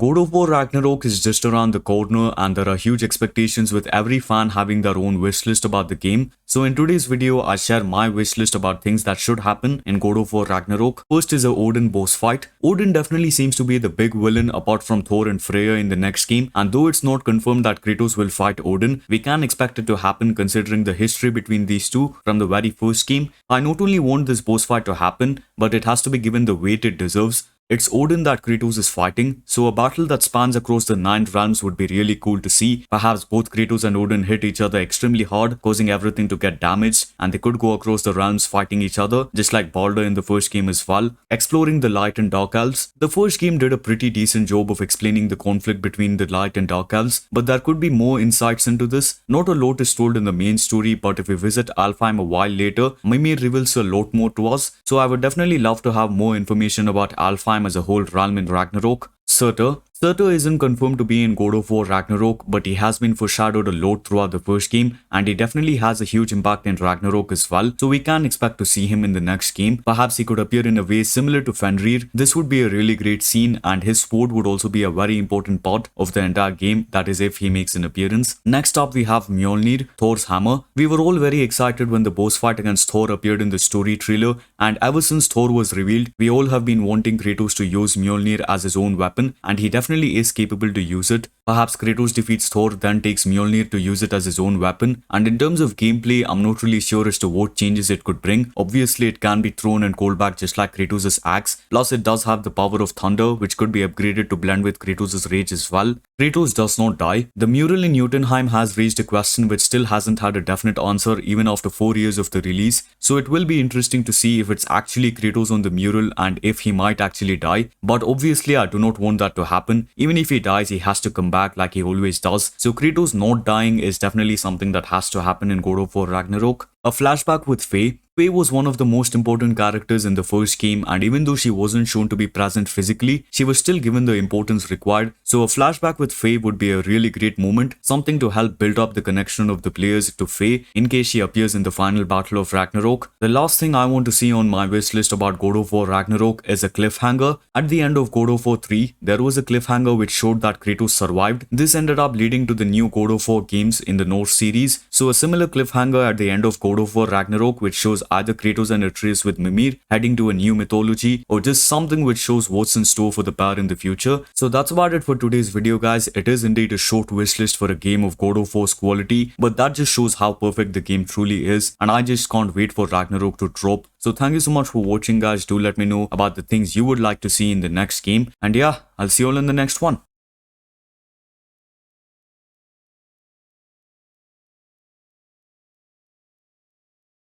God of War Ragnarok is just around the corner and there are huge expectations with every fan having their own wishlist about the game. So in today's video, I share my wishlist about things that should happen in God of War Ragnarok. First is a Odin boss fight. Odin definitely seems to be the big villain apart from Thor and Freya in the next game, and though it's not confirmed that Kratos will fight Odin, we can expect it to happen considering the history between these two from the very first game. I not only want this boss fight to happen, but it has to be given the weight it deserves. It's Odin that Kratos is fighting, so a battle that spans across the 9 realms would be really cool to see. Perhaps both Kratos and Odin hit each other extremely hard, causing everything to get damaged, and they could go across the realms fighting each other, just like Baldur in the first game as well. Exploring the light and dark elves. The first game did a pretty decent job of explaining the conflict between the light and dark elves, but there could be more insights into this. Not a lot is told in the main story, but if we visit Alfheim a while later, Mimir reveals a lot more to us, so I would definitely love to have more information about Alfheim as a whole realm in Ragnarok. Surtur isn't confirmed to be in God of War Ragnarok, but he has been foreshadowed a lot throughout the first game, and he definitely has a huge impact in Ragnarok as well, so we can expect to see him in the next game. Perhaps he could appear in a way similar to Fenrir. This would be a really great scene, and his sword would also be a very important part of the entire game, that is if he makes an appearance. Next up we have Mjolnir, Thor's hammer. We were all very excited when the boss fight against Thor appeared in the story trailer, and ever since Thor was revealed, we all have been wanting Kratos to use Mjolnir as his own weapon, and he definitely is capable to use it. Perhaps Kratos defeats Thor, then takes Mjolnir to use it as his own weapon. And in terms of gameplay, I'm not really sure as to what changes it could bring. Obviously, it can be thrown and called back just like Kratos' axe. Plus, it does have the power of thunder, which could be upgraded to blend with Kratos' rage as well. Kratos does not die. The mural in Jotunheim has raised a question which still hasn't had a definite answer even after 4 years of the release. So it will be interesting to see if it's actually Kratos on the mural and if he might actually die. But obviously, I do not want that to happen. Even if he dies, he has to come back like he always does. So Kratos not dying is definitely something that has to happen in God of War Ragnarok. A flashback with Faye. Faye was one of the most important characters in the first game, and even though she wasn't shown to be present physically, she was still given the importance required. So a flashback with Faye would be a really great moment, something to help build up the connection of the players to Faye in case she appears in the final battle of Ragnarok. The last thing I want to see on my wish list about God of War Ragnarok is a cliffhanger. At the end of God of War 3, there was a cliffhanger which showed that Kratos survived. This ended up leading to the new God of War games in the Norse series. So a similar cliffhanger at the end of God of War Ragnarok which shows either Kratos and Atreus with Mimir heading to a new mythology, or just something which shows what's in store for the pair in the future. So that's about it for today's video, guys. It is indeed a short wish list for a game of God of War's quality, but that just shows how perfect the game truly is, and I just can't wait for Ragnarok to drop. So thank you so much for watching, guys. Do let me know about the things you would like to see in the next game, and yeah, I'll see you all in the next one.